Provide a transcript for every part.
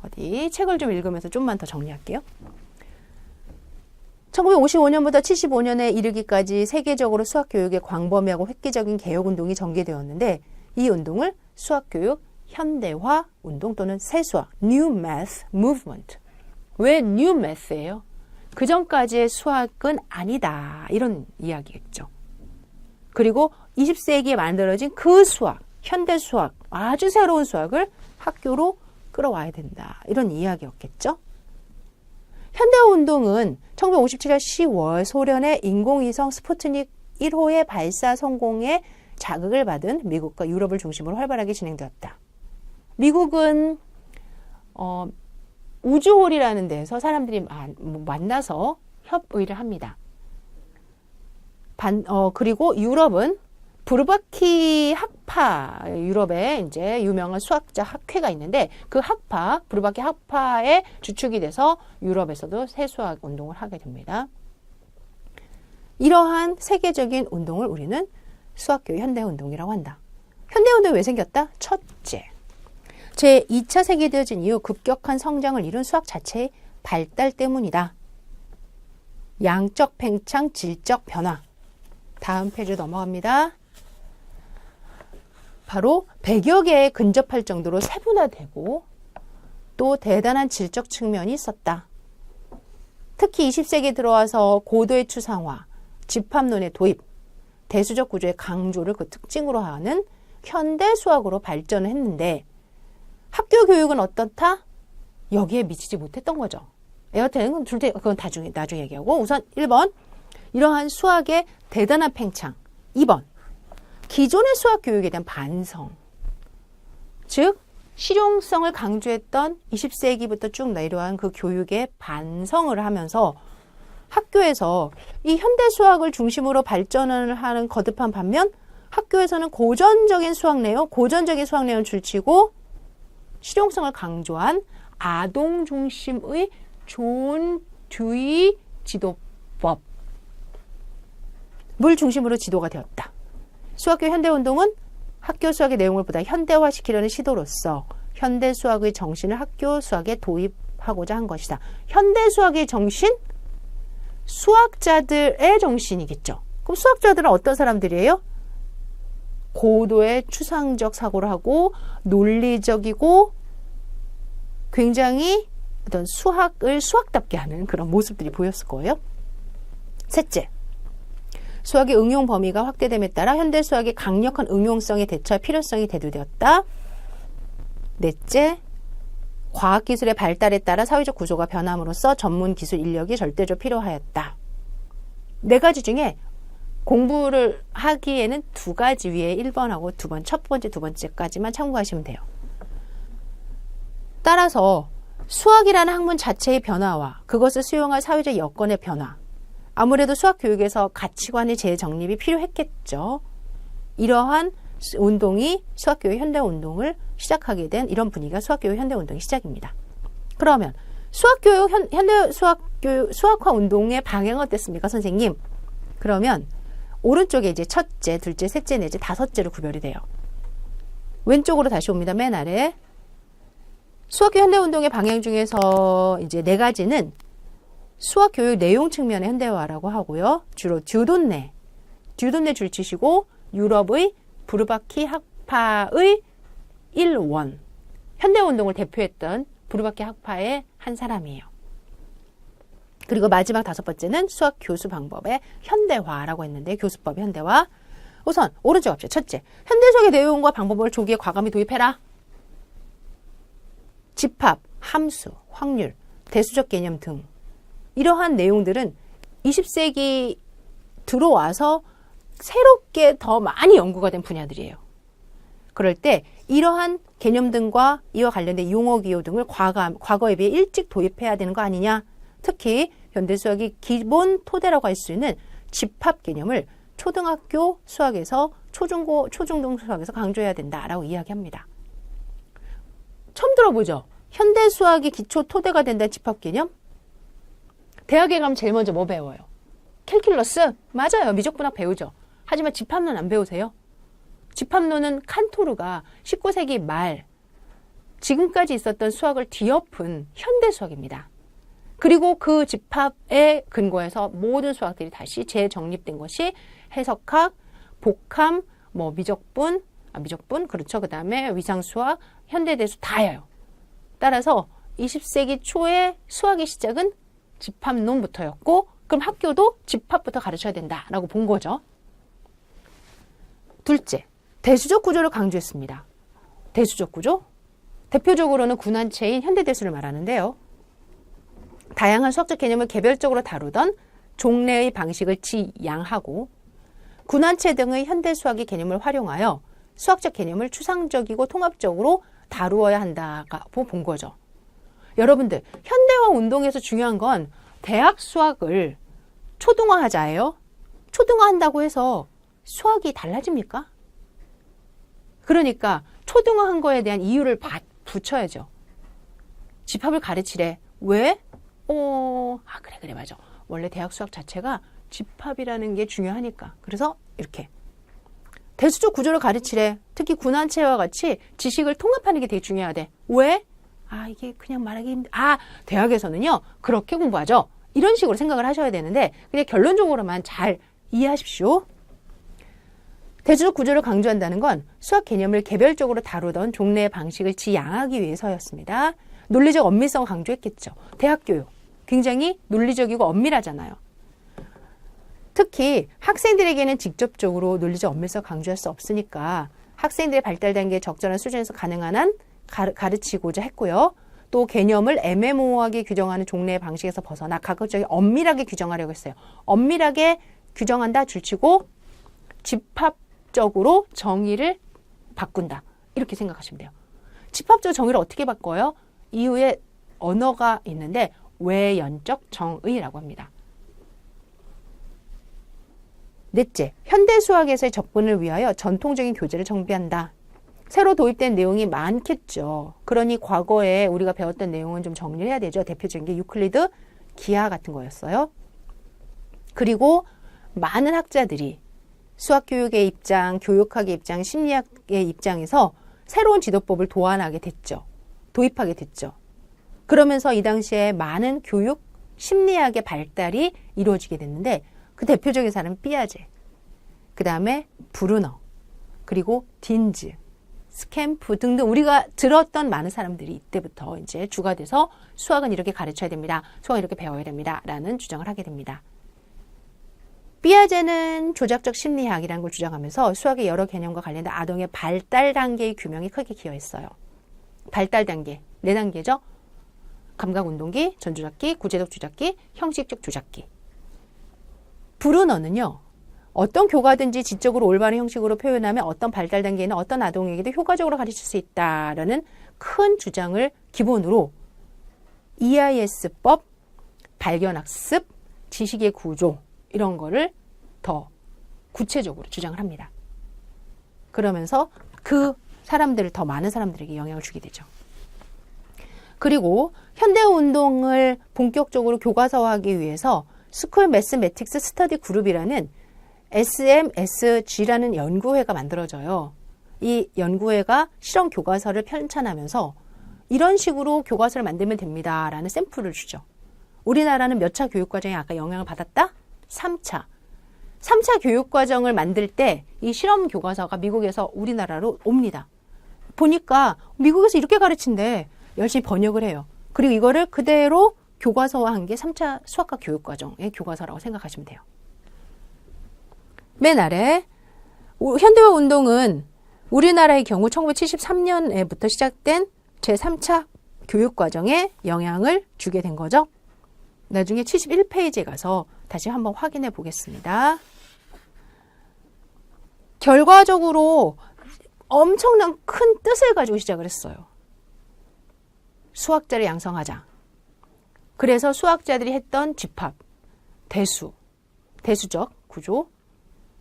어디 책을 좀 읽으면서 좀만 더 정리할게요. 1955년부터 75년에 이르기까지 세계적으로 수학교육의 광범위하고 획기적인 개혁운동이 전개되었는데 이 운동을 수학교육 현대화 운동 또는 새수학 New Math Movement. 왜 New Math예요? 그 전까지의 수학은 아니다. 이런 이야기겠죠. 그리고 20세기에 만들어진 그 수학, 현대 수학, 아주 새로운 수학을 학교로 끌어와야 된다. 이런 이야기였겠죠. 현대화운동은 1957년 10월 소련의 인공위성 스푸트닉 1호의 발사 성공에 자극을 받은 미국과 유럽을 중심으로 활발하게 진행되었다. 미국은 우주홀이라는 데서 사람들이 만나서 협의를 합니다. 그리고 유럽은 부르바키 학파, 유럽에 이제 유명한 수학자 학회가 있는데 그 학파, 부르바키 학파의 주축이 돼서 유럽에서도 새수학 운동을 하게 됩니다. 이러한 세계적인 운동을 우리는 수학교육 현대운동이라고 한다. 현대운동이 왜 생겼다? 첫째, 제2차 세계대전 이후 급격한 성장을 이룬 수학 자체의 발달 때문이다. 양적 팽창, 질적 변화. 다음 페이지 넘어갑니다. 바로 100여 개에 근접할 정도로 세분화되고 또 대단한 질적 측면이 있었다. 특히 20세기에 들어와서 고도의 추상화, 집합론의 도입, 대수적 구조의 강조를 그 특징으로 하는 현대 수학으로 발전을 했는데 학교 교육은 어떻다? 여기에 미치지 못했던 거죠. 여하튼 그건 나중에 얘기하고 우선 1번 이러한 수학의 대단한 팽창. 2번 기존의 수학 교육에 대한 반성. 즉 실용성을 강조했던 20세기부터 쭉 내려온 그 교육에 반성을 하면서 학교에서 이 현대 수학을 중심으로 발전을 하는 거듭한 반면 학교에서는 고전적인 수학 내용을 줄치고 실용성을 강조한 아동 중심의 존 듀이 지도법을 중심으로 지도가 되었다. 수학교육 현대운동은 학교 수학의 내용을 보다 현대화시키려는 시도로서 현대 수학의 정신을 학교 수학에 도입하고자 한 것이다. 현대 수학의 정신? 수학자들의 정신이겠죠. 그럼 수학자들은 어떤 사람들이에요? 고도의 추상적 사고를 하고 논리적이고 굉장히 어떤 수학을 수학답게 하는 그런 모습들이 보였을 거예요. 셋째, 수학의 응용 범위가 확대됨에 따라 현대 수학의 강력한 응용성에 대처할 필요성이 대두되었다. 넷째, 과학기술의 발달에 따라 사회적 구조가 변함으로써 전문 기술 인력이 절대적으로 필요하였다. 네 가지 중에 공부를 하기에는 두 가지 위에 1번하고 첫 번째, 두 번째까지만 참고하시면 돼요. 따라서 수학이라는 학문 자체의 변화와 그것을 수용할 사회적 여건의 변화, 아무래도 수학 교육에서 가치관의 재정립이 필요했겠죠. 이러한 운동이 수학교육 현대운동을 시작하게 된 이런 분위기가 수학교육 현대운동의 시작입니다. 그러면 수학교육 현대 수학화 운동의 방향은 어땠습니까, 선생님? 그러면 오른쪽에 이제 첫째, 둘째, 셋째, 넷째, 다섯째로 구별이 돼요. 왼쪽으로 다시 옵니다. 맨 아래. 수학교육 현대운동의 방향 중에서 이제 네 가지는 수학교육 내용 측면의 현대화라고 하고요. 주로 듀돈네 줄치시고 유럽의 부르바키 학파의 일원, 현대운동을 대표했던 부르바키 학파의 한 사람이에요. 그리고 마지막 다섯 번째는 수학 교수 방법의 현대화라고 했는데 교수법의 현대화. 우선 오른쪽 앞쪽 첫째, 현대 수학의 내용과 방법을 조기에 과감히 도입해라. 집합, 함수, 확률, 대수적 개념 등 이러한 내용들은 20세기 들어와서 새롭게 더 많이 연구가 된 분야들이에요. 그럴 때 이러한 개념 등과 이와 관련된 용어 기호 등을 과거에 비해 일찍 도입해야 되는 거 아니냐. 특히 현대수학이 기본 토대라고 할 수 있는 집합 개념을 초등학교 수학에서 초중등 수학에서 강조해야 된다라고 이야기합니다. 처음 들어보죠? 현대수학이 기초 토대가 된다는 집합 개념? 대학에 가면 제일 먼저 뭐 배워요? 캘큘러스? 맞아요. 미적분학 배우죠. 하지만 집합론 안 배우세요? 집합론은 칸토르가 19세기 말 지금까지 있었던 수학을 뒤엎은 현대 수학입니다. 그리고 그 집합에 근거해서 모든 수학들이 다시 재정립된 것이 해석학, 복함, 미적분, 그렇죠. 그 다음에 위상수학, 현대대수 다예요. 따라서 20세기 초에 수학의 시작은 집합론부터였고, 그럼 학교도 집합부터 가르쳐야 된다라고 본 거죠. 둘째, 대수적 구조를 강조했습니다. 대수적 구조? 대표적으로는 군한체인 현대대수를 말하는데요. 다양한 수학적 개념을 개별적으로 다루던 종래의 방식을 지양하고 군한체 등의 현대 수학의 개념을 활용하여 수학적 개념을 추상적이고 통합적으로 다루어야 한다고 본 거죠. 여러분들, 현대화 운동에서 중요한 건 대학 수학을 초등화하자예요. 초등화한다고 해서 수학이 달라집니까? 그러니까 초등화한 거에 대한 이유를 붙여야죠. 집합을 가르치래. 왜? 그래, 맞아. 원래 대학 수학 자체가 집합이라는 게 중요하니까. 그래서 이렇게. 대수적 구조를 가르치래. 특히 군한체와 같이 지식을 통합하는 게 되게 중요하대. 왜? 이게 그냥 말하기 대학에서는요, 그렇게 공부하죠. 이런 식으로 생각을 하셔야 되는데, 그냥 결론적으로만 잘 이해하십시오. 대수적 구조를 강조한다는 건 수학 개념을 개별적으로 다루던 종래의 방식을 지양하기 위해서였습니다. 논리적 엄밀성을 강조했겠죠. 대학 교육. 굉장히 논리적이고 엄밀하잖아요. 특히 학생들에게는 직접적으로 논리적 엄밀성을 강조할 수 없으니까 학생들의 발달 단계에 적절한 수준에서 가능한 한 가르치고자 했고요. 또 개념을 애매모호하게 규정하는 종래의 방식에서 벗어나 가급적이 엄밀하게 규정하려고 했어요. 엄밀하게 규정한다 줄치고 집합적으로 정의를 바꾼다. 이렇게 생각하시면 돼요. 집합적 정의를 어떻게 바꿔요? 이후에 언어가 있는데 외연적 정의라고 합니다. 넷째, 현대 수학에서의 접근을 위하여 전통적인 교재를 정비한다. 새로 도입된 내용이 많겠죠. 그러니 과거에 우리가 배웠던 내용은 좀 정리를 해야 되죠. 대표적인 게 유클리드, 기하 같은 거였어요. 그리고 많은 학자들이 수학교육의 입장, 교육학의 입장, 심리학의 입장에서 새로운 지도법을 도입하게 됐죠. 그러면서 이 당시에 많은 교육, 심리학의 발달이 이루어지게 됐는데 그 대표적인 사람은 삐아제, 그 다음에 브루너, 그리고 딘즈, 스캠프 등등 우리가 들었던 많은 사람들이 이때부터 이제 주가 돼서 수학은 이렇게 가르쳐야 됩니다. 수학은 이렇게 배워야 됩니다. 라는 주장을 하게 됩니다. 삐아제는 조작적 심리학이라는 걸 주장하면서 수학의 여러 개념과 관련된 아동의 발달 단계의 규명에 크게 기여했어요. 발달 단계, 4단계죠. 감각운동기, 전조작기, 구제적 조작기, 형식적 조작기. 브루너는요. 어떤 교과든지 지적으로 올바른 형식으로 표현하면 어떤 발달 단계에는 어떤 아동에게도 효과적으로 가르칠 수 있다라는 큰 주장을 기본으로 EIS법, 발견학습, 지식의 구조 이런 거를 더 구체적으로 주장을 합니다. 그러면서 그 사람들을 더 많은 사람들에게 영향을 주게 되죠. 그리고 현대운동을 본격적으로 교과서화하기 위해서 스쿨 매스매틱스 스터디 그룹이라는 SMSG라는 연구회가 만들어져요. 이 연구회가 실험 교과서를 편찬하면서 이런 식으로 교과서를 만들면 됩니다. 라는 샘플을 주죠. 우리나라는 몇 차 교육과정에 아까 영향을 받았다? 3차. 3차 교육과정을 만들 때 이 실험 교과서가 미국에서 우리나라로 옵니다. 보니까 미국에서 이렇게 가르친대. 열심히 번역을 해요. 그리고 이거를 그대로 교과서화한 게 3차 수학과 교육과정의 교과서라고 생각하시면 돼요. 맨 아래 현대화 운동은 우리나라의 경우 1973년부터 시작된 제3차 교육과정에 영향을 주게 된 거죠. 나중에 71페이지에 가서 다시 한번 확인해 보겠습니다. 결과적으로 엄청난 큰 뜻을 가지고 시작을 했어요. 수학자를 양성하자. 그래서 수학자들이 했던 집합, 대수, 대수적 구조,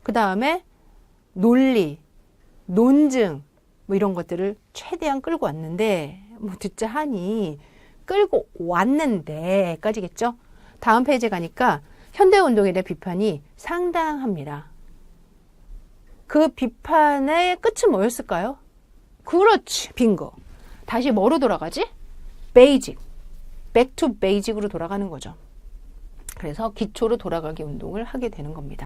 그 다음에 논리, 논증 뭐 이런 것들을 최대한 끌고 왔는데 듣자 하니 끌고 왔는데까지겠죠. 다음 페이지에 가니까 현대운동에 대한 비판이 상당합니다. 그 비판의 끝은 뭐였을까요? 그렇지, 빙고. 다시 뭐로 돌아가지? 베이직. back to basic으로 돌아가는 거죠. 그래서 기초로 돌아가기 운동을 하게 되는 겁니다.